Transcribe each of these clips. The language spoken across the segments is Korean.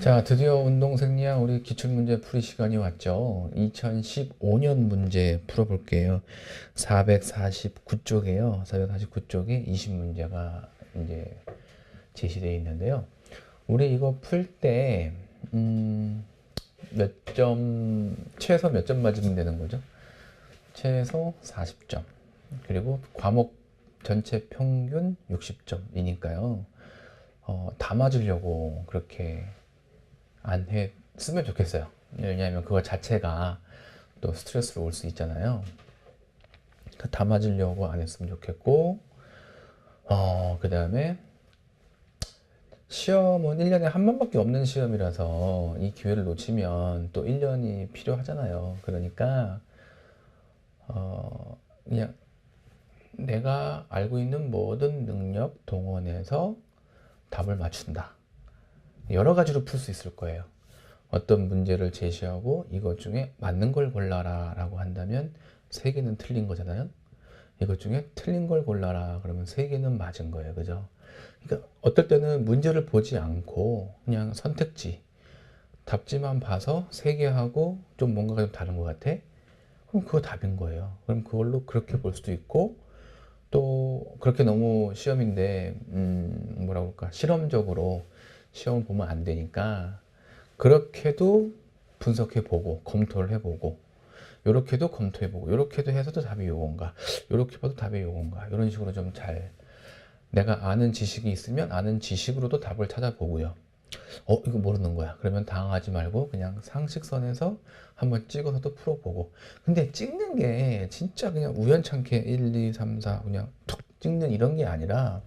자, 드디어 운동생리학 우리 기출문제 풀이 시간이 왔죠. 2015년 문제 풀어볼게요. 449쪽이에요. 449쪽에 20문제가 이제 제시되어 있는데요. 우리 이거 풀 때, 최소 몇 점 맞으면 되는 거죠? 최소 40점. 그리고 과목 전체 평균 60점이니까요. 다 맞으려고 그렇게 안 했으면 좋겠어요. 왜냐하면 그거 자체가 또 스트레스로 올 수 있잖아요. 다 맞으려고 안 했으면 좋겠고, 그 다음에 시험은 1년에 한 번밖에 없는 시험이라서 이 기회를 놓치면 또 1년이 필요하잖아요. 그러니까, 그냥 내가 알고 있는 모든 능력 동원해서 답을 맞춘다. 여러 가지로 풀 수 있을 거예요. 어떤 문제를 제시하고 이것 중에 맞는 걸 골라라 라고 한다면 세 개는 틀린 거잖아요. 이것 중에 틀린 걸 골라라 그러면 세 개는 맞은 거예요. 그죠? 그러니까 어떨 때는 문제를 보지 않고 그냥 선택지, 답지만 봐서 세 개 하고 좀 뭔가가 좀 다른 것 같아? 그럼 그거 답인 거예요. 그럼 그걸로 그렇게 볼 수도 있고 또 그렇게 너무 시험인데 뭐라고 할까 실험적으로 시험을 보면 안 되니까 그렇게도 분석해보고 검토를 해보고 요렇게도 검토해보고 요렇게도 해서도 답이 요건가 요렇게 봐도 답이 요건가 이런 식으로 좀 잘 내가 아는 지식이 있으면 아는 지식으로도 답을 찾아보고요. 이거 모르는 거야. 그러면 당황하지 말고 그냥 상식선에서 한번 찍어서도 풀어보고. 근데 찍는 게 진짜 그냥 우연찮게 1, 2, 3, 4 그냥 툭 찍는 이런 게 아니라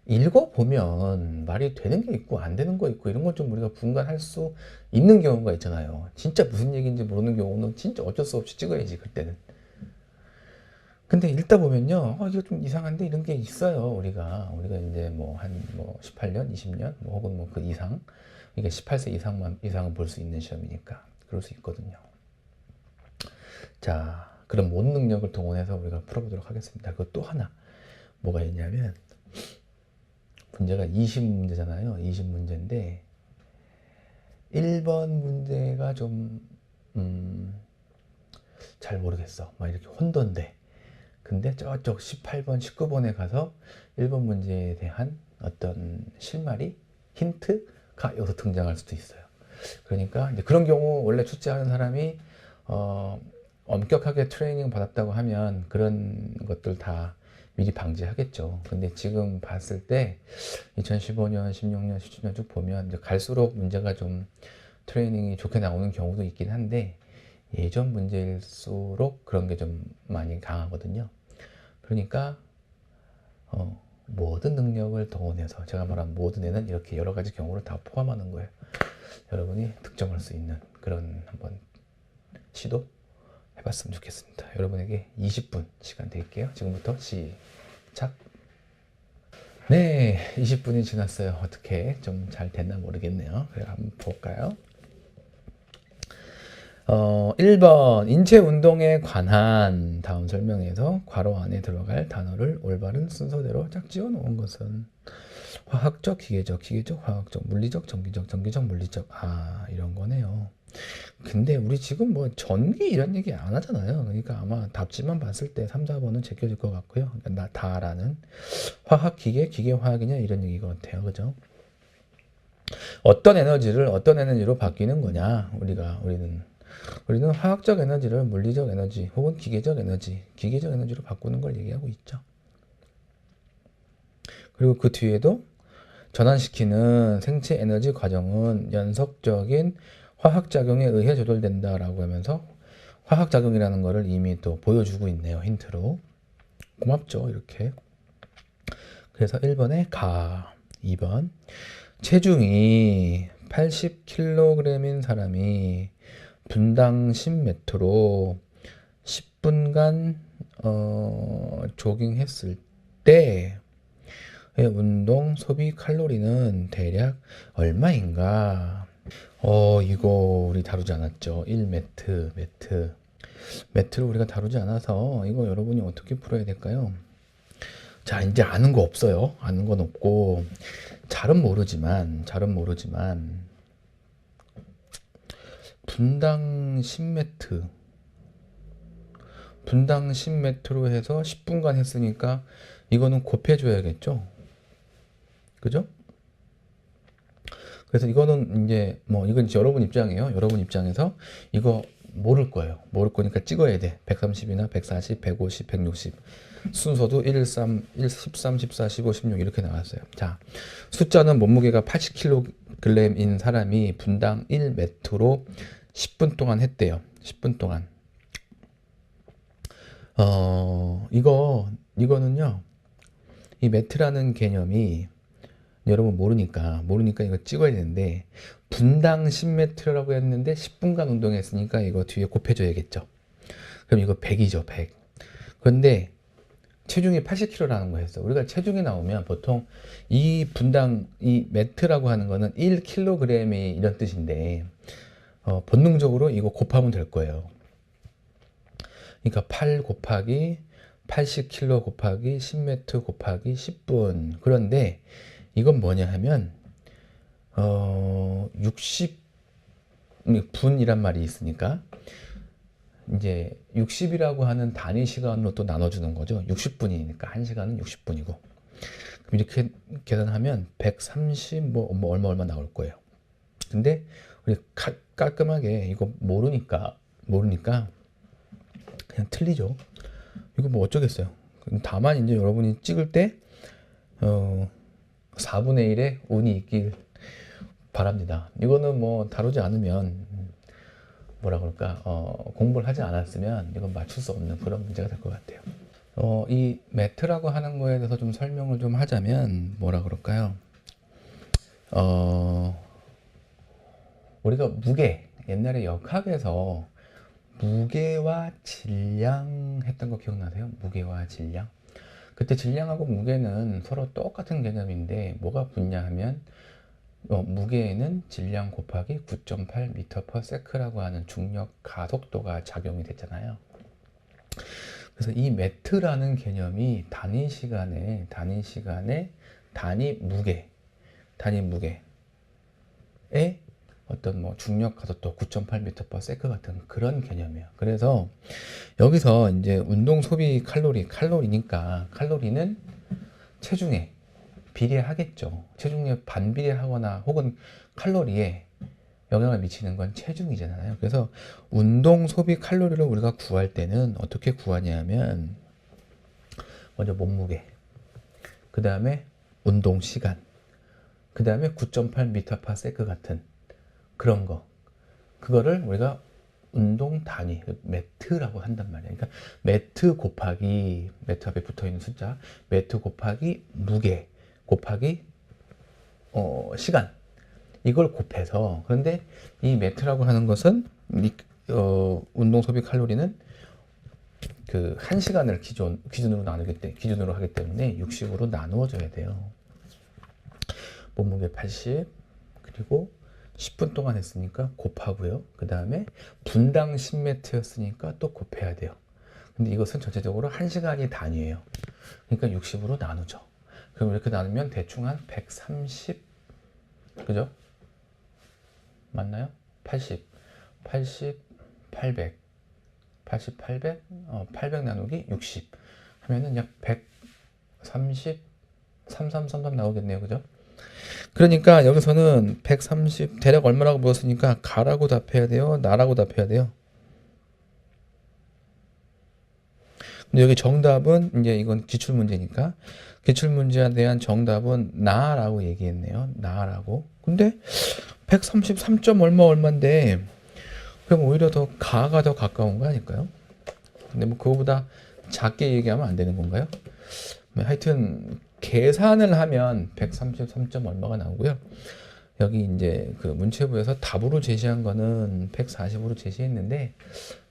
읽어보면 말이 되는 게 있고 안 되는 거 있고 이런 걸 좀 우리가 분간할 수 있는 경우가 있잖아요. 진짜 무슨 얘기인지 모르는 경우는 진짜 어쩔 수 없이 찍어야지 그때는. 근데 읽다 보면요, 이거 좀 이상한데 이런 게 있어요. 우리가 이제 뭐 한 뭐 18년, 20년, 뭐 혹은 뭐 그 이상, 이게 18세 이상은 볼 수 있는 시험이니까 그럴 수 있거든요. 자, 그런 모든 능력을 동원해서 우리가 풀어보도록 하겠습니다. 그리고 또 하나 뭐가 있냐면 문제가 20문제잖아요. 20문제인데 1번 문제가 좀 잘 모르겠어. 막 이렇게 혼돈돼. 근데 저쪽 18번, 19번에 가서 1번 문제에 대한 어떤 실마리, 힌트가 여기서 등장할 수도 있어요. 그러니까 이제 그런 경우 원래 출제하는 사람이 엄격하게 트레이닝 받았다고 하면 그런 것들 다 미리 방지하겠죠. 근데 지금 봤을 때 2015년, 16년, 17년 쭉 보면 이제 갈수록 문제가 좀 트레이닝이 좋게 나오는 경우도 있긴 한데 예전 문제일수록 그런 게 좀 많이 강하거든요. 그러니까 모든 능력을 동원해서 제가 말한 모든 애는 이렇게 여러 가지 경우를 다 포함하는 거예요. 여러분이 득점할 수 있는 그런 한번 시도 해봤으면 좋겠습니다. 여러분에게 20분 시간 드릴게요. 지금부터 시작. 네, 20분이 지났어요. 어떻게 좀 잘 됐나 모르겠네요. 그래 한번 볼까요? 1번 인체 운동에 관한 다음 설명에서 괄호 안에 들어갈 단어를 올바른 순서대로 짝 지어 놓은 것은 화학적, 기계적, 화학적, 물리적, 전기적, 물리적. 이런 거네요. 근데 우리 지금 뭐 전기 이런 얘기 안 하잖아요. 그러니까 아마 답지만 봤을 때 3, 4번은 제껴질 것 같고요. 그러니까 다라는 화학, 기계, 화학이냐 이런 얘기 것 같아요. 그죠? 어떤 에너지를 어떤 에너지로 바뀌는 거냐? 우리는 화학적 에너지를 물리적 에너지 혹은 기계적 에너지로 바꾸는 걸 얘기하고 있죠. 그리고 그 뒤에도 전환시키는 생체 에너지 과정은 연속적인 화학작용에 의해 조절된다라고 하면서 화학작용이라는 거를 이미 또 보여주고 있네요. 힌트로. 고맙죠. 이렇게. 그래서 1번에 가, 2번 체중이 80kg인 사람이 분당 10m로 10분간 조깅했을 때 운동 소비 칼로리는 대략 얼마인가? 이거 우리 다루지 않았죠. 1매트. 매트를 우리가 다루지 않아서 이거 여러분이 어떻게 풀어야 될까요? 자, 이제 아는 거 없어요. 아는 건 없고, 잘은 모르지만, 분당 10m, 분당 10m로 해서 10분간 했으니까, 이거는 곱해줘야겠죠? 그죠? 그래서 이거는 이제, 뭐, 이건 이제 여러분 입장이에요. 여러분 입장에서, 이거 모를 거예요. 모를 거니까 찍어야 돼. 130이나 140, 150, 160. 순서도 1, 3, 1, 13, 14, 15, 16 이렇게 나왔어요. 자, 숫자는 몸무게가 80kg인 사람이 분당 1m로 10분 동안 했대요. 10분 동안. 이거는요. 이 매트라는 개념이 여러분 모르니까 이거 찍어야 되는데 분당 10m라고 했는데 10분간 운동했으니까 이거 뒤에 곱해줘야겠죠. 그럼 이거 100이죠, 100. 그런데 체중이 80kg라는 거였어. 우리가 체중이 나오면 보통 이 분당, 이 매트라고 하는 거는 1kg이 이런 뜻인데, 본능적으로 이거 곱하면 될 거예요. 그러니까 8 곱하기 80kg 곱하기 10m 곱하기 10분. 그런데 이건 뭐냐 하면, 60분이란 말이 있으니까, 이제 60이라고 하는 단위 시간으로 또 나눠주는 거죠. 60분이니까 1시간은 60분이고. 그럼 이렇게 계산하면 130 얼마 나올 거예요. 근데 우리 깔끔하게 이거 모르니까 그냥 틀리죠. 이거 뭐 어쩌겠어요. 다만 이제 여러분이 찍을 때 4분의 1의 운이 있길 바랍니다. 이거는 뭐 다루지 않으면 뭐라 그럴까, 공부를 하지 않았으면 이건 맞출 수 없는 그런 문제가 될 것 같아요. 이 매트라고 하는 거에 대해서 좀 설명을 좀 하자면 뭐라 그럴까요? 우리가 무게, 옛날에 역학에서 무게와 질량 했던 거 기억나세요? 무게와 질량. 그때 질량하고 무게는 서로 똑같은 개념인데 뭐가 붙냐 하면 무게에는 질량 곱하기 9.8 m/s라고 하는 중력 가속도가 작용이 됐잖아요. 그래서 이 매트라는 개념이 단위 시간에 단위 무게의 어떤 뭐 중력 가속도 9.8 m/s 같은 그런 개념이에요. 그래서 여기서 이제 운동 소비 칼로리니까 칼로리는 체중에 비례하겠죠. 체중에 반비례하거나 혹은 칼로리에 영향을 미치는 건 체중이잖아요. 그래서 운동 소비 칼로리를 우리가 구할 때는 어떻게 구하냐면 먼저 몸무게, 그 다음에 운동 시간, 그 다음에 9.8 m/s 같은 그런 거, 그거를 우리가 운동 단위, 매트라고 한단 말이에요. 그러니까 매트 앞에 붙어 있는 숫자, 매트 곱하기 무게 곱하기 시간, 이걸 곱해서. 그런데 이 매트라고 하는 것은 운동 소비 칼로리는 그 1시간을 기준으로 하기 때문에 60으로 나누어져야 돼요. 몸무게 80, 그리고 10분 동안 했으니까 곱하고요. 그 다음에 분당 10m였으니까 또 곱해야 돼요. 근데 이것은 전체적으로 1시간이 단위예요. 그러니까 60으로 나누죠. 그럼 이렇게 나누면 대충 한 130, 그죠? 맞나요? 80, 800, 800 나누기 60 하면은 약 130, 33 나오겠네요. 그죠? 그러니까 여기서는 130 대략 얼마라고 물었으니까 가라고 답해야 돼요? 나라고 답해야 돼요? 근데 여기 정답은 이제 이건 기출문제니까 기출문제에 대한 정답은 나라고 얘기했네요. 나라고. 근데 133점 얼마인데 그럼 오히려 더 가가 더 가까운 거 아닐까요? 근데 뭐 그거보다 작게 얘기하면 안 되는 건가요? 하여튼 계산을 하면 133점 얼마가 나오고요. 여기 이제 그 문체부에서 답으로 제시한 거는 140으로 제시했는데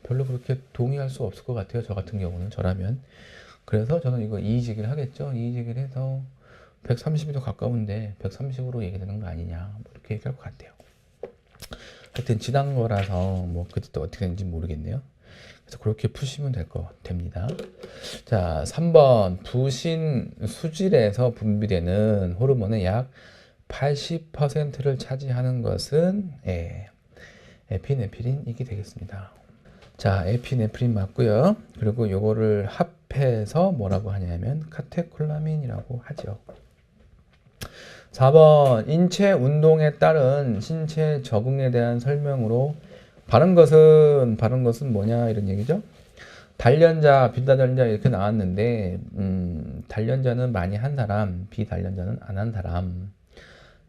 별로 그렇게 동의할 수 없을 것 같아요. 저 같은 경우는, 저라면. 그래서 저는 이거 이의제기를 하겠죠. 이의제기를 해서 130이 더 가까운데 130으로 얘기되는 거 아니냐, 뭐 이렇게 얘기할 것 같아요. 하여튼 지난 거라서 뭐 그때 또 어떻게 되는지 모르겠네요. 그래서 그렇게 푸시면 됩니다. 자, 3번 부신 수질에서 분비되는 호르몬의 약 80%를 차지하는 것은 에피네프린이게 되겠습니다. 자, 에피네프린 맞고요. 그리고 요거를 합해서 뭐라고 하냐면 카테콜라민이라고 하죠. 4번 인체 운동에 따른 신체 적응에 대한 설명으로 바른 것은 뭐냐 이런 얘기죠. 단련자, 비단련자 이렇게 나왔는데 단련자는 많이 한 사람, 비단련자는 안 한 사람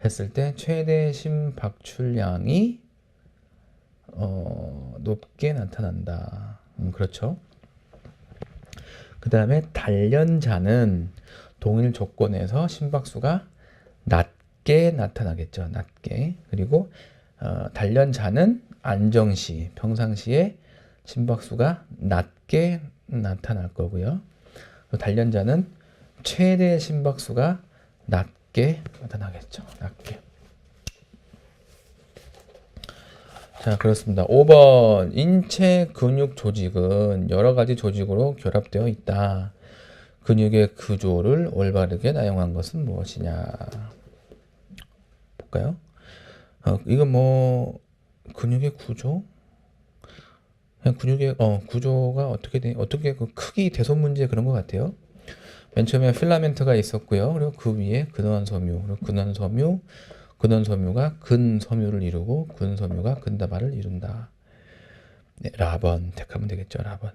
했을 때 최대 심박출량이 높게 나타난다. 그렇죠. 그 다음에 단련자는 동일 조건에서 심박수가 낮게 나타나겠죠. 낮게. 그리고 단련자는 안정시, 평상시에 심박수가 낮게 나타날 거고요. 단련자는 최대 심박수가 낮게 나타나겠죠. 낮게. 자, 그렇습니다. 5번 인체 근육 조직은 여러 가지 조직으로 결합되어 있다. 근육의 구조를 올바르게 나용한 것은 무엇이냐? 볼까요? 이건 뭐 근육의 구조? 그냥 근육의 구조가 어떻게 그 크기 대손 문제 그런 것 같아요. 맨 처음에 필라멘트가 있었고요. 그리고 그 위에 근원섬유, 그리고 근원섬유가 근섬유를 이루고 근섬유가 근다발을 이룬다. 네, 라번 택하면 되겠죠. 라번.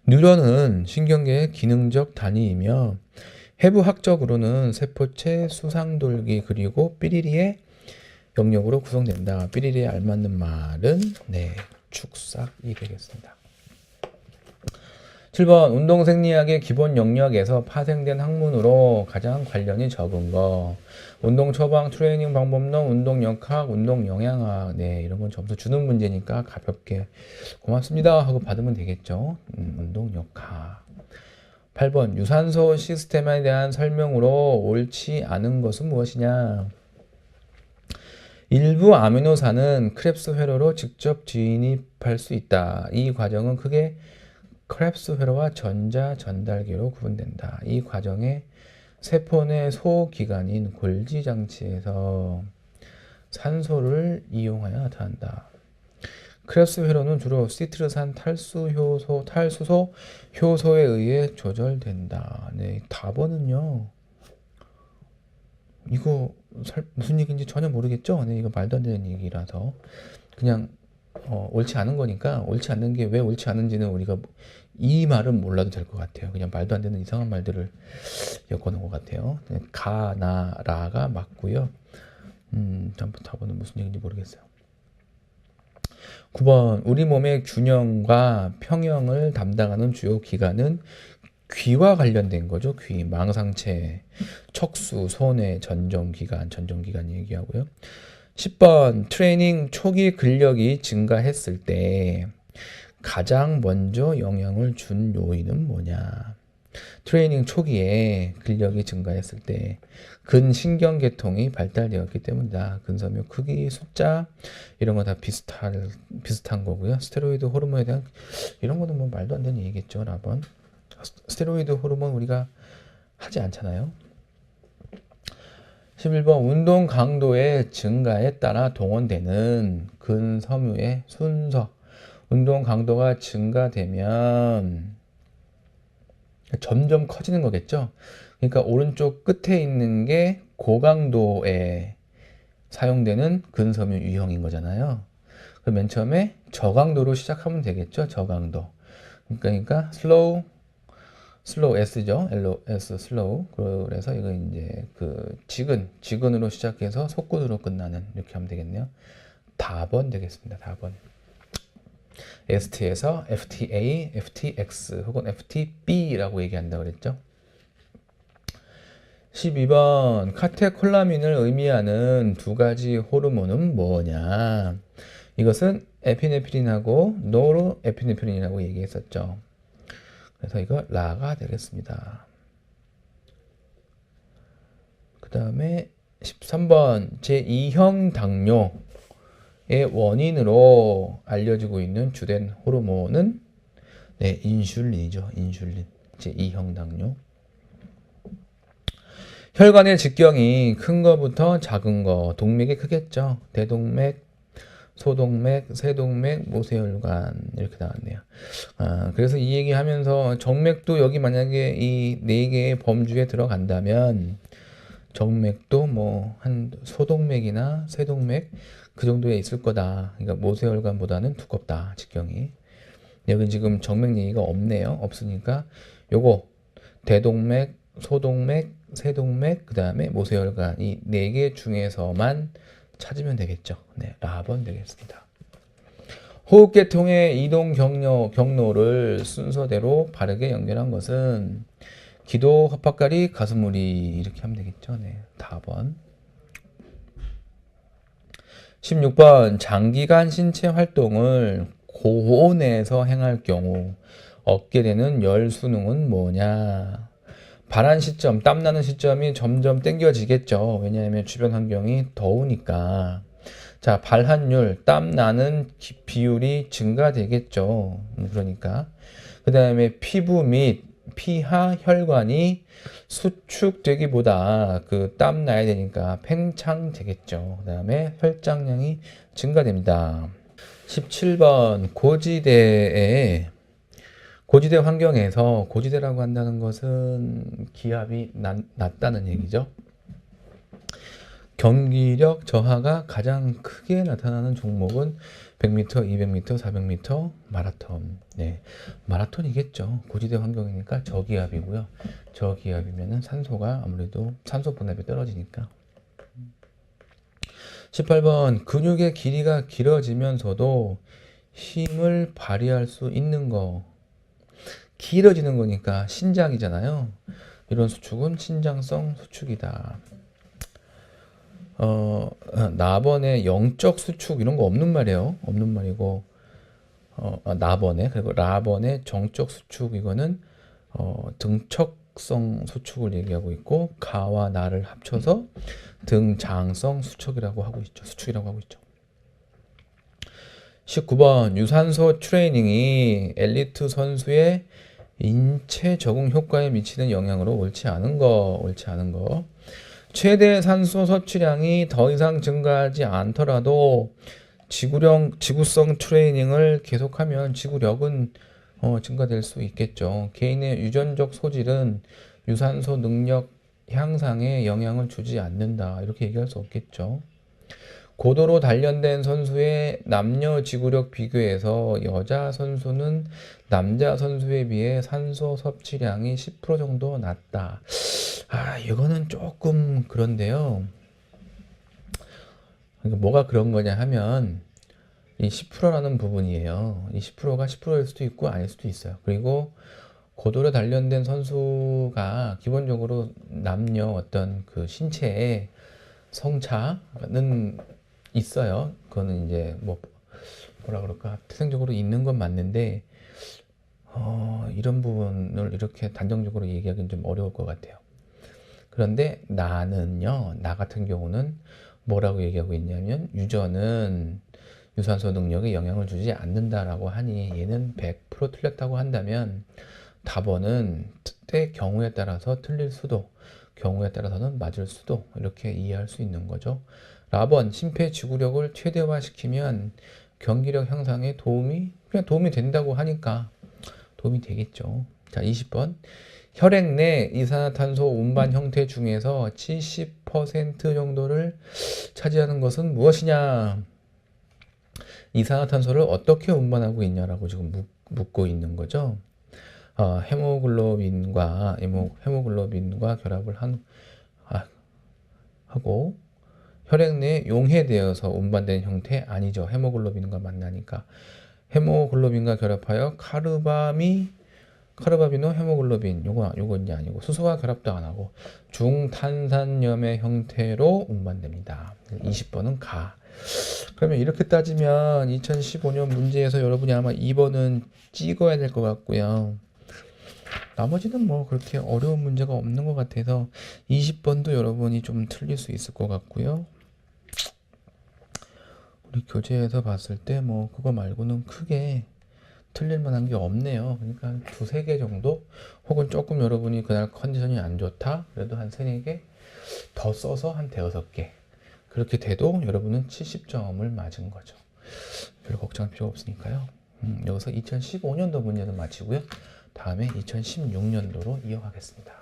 뉴런은 신경계의 기능적 단위이며 해부학적으로는 세포체, 수상돌기 그리고 삐리리의 영역으로 구성된다. 삐리리에 알맞는 말은 축삭이 되겠습니다. 7번 운동생리학의 기본 영역에서 파생된 학문으로 가장 관련이 적은 거. 운동 처방, 트레이닝 방법론, 운동 역학, 운동 영양학. 이런 건 점수 주는 문제니까 가볍게 고맙습니다 하고 받으면 되겠죠. 운동 역학. 8번 유산소 시스템에 대한 설명으로 옳지 않은 것은 무엇이냐? 일부 아미노산은 크렙스 회로로 직접 진입할 수 있다. 이 과정은 크게 크렙스 회로와 전자 전달계로 구분된다. 이 과정에 세포 내 소기관인 골지 장치에서 산소를 이용하여 나타난다. 크렙스 회로는 주로 시트르산 탈수소 효소에 의해 조절된다. 네, 답은요. 이거 무슨 얘기인지 전혀 모르겠죠? 네, 이거 말도 안 되는 얘기라서 그냥 옳지 않은 거니까 옳지 않는 게 왜 옳지 않은지는 우리가 이 말은 몰라도 될 것 같아요. 그냥 말도 안 되는 이상한 말들을 엮어놓은 것 같아요. 가, 나, 라가 맞고요. 답은 무슨 얘기인지 모르겠어요. 9번 우리 몸의 균형과 평형을 담당하는 주요 기관은 귀와 관련된 거죠. 귀, 망상체, 척수, 손해, 전정기관 얘기하고요. 10번 트레이닝 초기 근력이 증가했을 때 가장 먼저 영향을 준 요인은 뭐냐? 트레이닝 초기에 근력이 증가했을 때 근신경계통이 발달되었기 때문이다. 근섬유 크기, 숫자 이런 거 다 비슷한 거고요. 스테로이드 호르몬에 대한 이런 거는 뭐 말도 안 되는 얘기겠죠. 라번. 스테로이드 호르몬 우리가 하지 않잖아요. 11번 운동 강도의 증가에 따라 동원되는 근섬유의 순서. 운동 강도가 증가되면 점점 커지는 거겠죠. 그러니까 오른쪽 끝에 있는 게 고강도에 사용되는 근섬유 유형인 거잖아요. 그럼 맨 처음에 저강도로 시작하면 되겠죠. 저강도. 그러니까 슬로우 S죠. LOS 슬로우. 그래서 이거 이제 그 지근으로 시작해서 속근으로 끝나는 이렇게 하면 되겠네요. 답은 되겠습니다. 답은. ST에서 FTA, FTX 혹은 FTB라고 얘기한다고 그랬죠. 12번 카테콜라민을 의미하는 두 가지 호르몬은 뭐냐? 이것은 에피네프린하고 노르에피네프린이라고 얘기했었죠. 그래서 이거 라가 되겠습니다. 그 다음에 13번 제2형 당뇨. 원인으로 알려지고 있는 주된 호르몬은 네, 인슐린이죠. 인슐린. 제2형 당뇨. 혈관의 직경이 큰 거부터 작은 거, 동맥이 크겠죠. 대동맥, 소동맥, 세동맥, 모세혈관 이렇게 나왔네요. 그래서 이 얘기하면서 정맥도 여기 만약에 이 네 개의 범주에 들어간다면 정맥도 뭐 한 소동맥이나 세동맥 그 정도에 있을 거다. 그러니까 모세혈관보다는 두껍다. 직경이. 여기 지금 정맥 얘기가 없네요. 없으니까 요거 대동맥, 소동맥, 세동맥, 그 다음에 모세혈관 이 네 개 중에서만 찾으면 되겠죠. 네, 라번 되겠습니다. 호흡계통의 이동 경로를 순서대로 바르게 연결한 것은 기도, 헛박가리, 가슴우리 이렇게 하면 되겠죠. 네, 4번. 16번 장기간 신체 활동을 고온에서 행할 경우 얻게 되는 열 수능은 뭐냐? 발한 시점, 땀나는 시점이 점점 땡겨지겠죠. 왜냐하면 주변 환경이 더우니까. 자, 발한율, 땀나는 비율이 증가되겠죠. 그러니까. 그 다음에 피부 및 피하 혈관이 수축되기보다 그 땀나야 되니까 팽창되겠죠. 그 다음에 혈장량이 증가됩니다. 17번 고지대 환경에서 고지대라고 한다는 것은 기압이 낮다는 얘기죠. 경기력 저하가 가장 크게 나타나는 종목은 100m, 200m, 400m 마라톤. 네, 마라톤이겠죠. 고지대 환경이니까 저기압이고요. 저기압이면은 산소가 아무래도 산소 분압이 떨어지니까. 18번 근육의 길이가 길어지면서도 힘을 발휘할 수 있는 거. 길어지는 거니까 신장이잖아요. 이런 수축은 신장성 수축이다. 나번에 영적 수축 이런 거 없는 말이에요. 없는 말이고 나번에 그리고 라번에 정적 수축 이거는 등척성 수축을 얘기하고 있고 가와 나를 합쳐서 등장성 수축이라고 하고 있죠. 수축이라고 하고 있죠. 19번 유산소 트레이닝이 엘리트 선수의 인체 적응 효과에 미치는 영향으로 옳지 않은 거. 최대 산소 섭취량이 더 이상 증가하지 않더라도 지구성 트레이닝을 계속하면 지구력은 증가될 수 있겠죠. 개인의 유전적 소질은 유산소 능력 향상에 영향을 주지 않는다. 이렇게 얘기할 수 없겠죠. 고도로 단련된 선수의 남녀 지구력 비교에서 여자 선수는 남자 선수에 비해 산소 섭취량이 10% 정도 낮다. 이거는 조금 그런데요. 그러니까 뭐가 그런 거냐 하면 이 10%라는 부분이에요. 이 10%가 10%일 수도 있고 아닐 수도 있어요. 그리고 고도로 단련된 선수가 기본적으로 남녀 어떤 그 신체의 성차는 있어요. 그거는 이제 뭐라 그럴까 태생적으로 있는 건 맞는데 이런 부분을 이렇게 단정적으로 얘기하기는 좀 어려울 것 같아요. 그런데 나 같은 경우는 뭐라고 얘기하고 있냐면 유전은 유산소 능력에 영향을 주지 않는다라고 하니 얘는 100% 틀렸다고 한다면 답원은 때 경우에 따라서 틀릴 수도 경우에 따라서는 맞을 수도 이렇게 이해할 수 있는 거죠. 라번 심폐지구력을 최대화시키면 경기력 향상에 도움이 된다고 하니까 도움이 되겠죠. 자, 20번 혈액 내 이산화탄소 운반 형태 중에서 70% 정도를 차지하는 것은 무엇이냐? 이산화탄소를 어떻게 운반하고 있냐라고 지금 묻고 있는 거죠. 헤모글로빈과 결합을 하고 혈액 내에 용해되어서 운반된 형태 아니죠. 헤모글로빈과 만나니까 헤모글로빈과 결합하여 카르바비노 헤모글로빈 요거 이제 아니고 수소와 결합도 안 하고 중탄산염의 형태로 운반됩니다. 20번은 가. 그러면 이렇게 따지면 2015년 문제에서 여러분이 아마 2번은 찍어야 될 것 같고요. 나머지는 뭐 그렇게 어려운 문제가 없는 것 같아서 20번도 여러분이 좀 틀릴 수 있을 것 같고요. 우리 교재에서 봤을 때 뭐 그거 말고는 크게 틀릴 만한 게 없네요. 그러니까 한 두세 개 정도, 혹은 조금 여러분이 그날 컨디션이 안 좋다 그래도 한 세네 개 더 써서 한 대여섯 개, 그렇게 돼도 여러분은 70점을 맞은 거죠. 별 걱정할 필요 없으니까요. 여기서 2015년도 문제는 마치고요. 다음에 2016년도로 이어가겠습니다.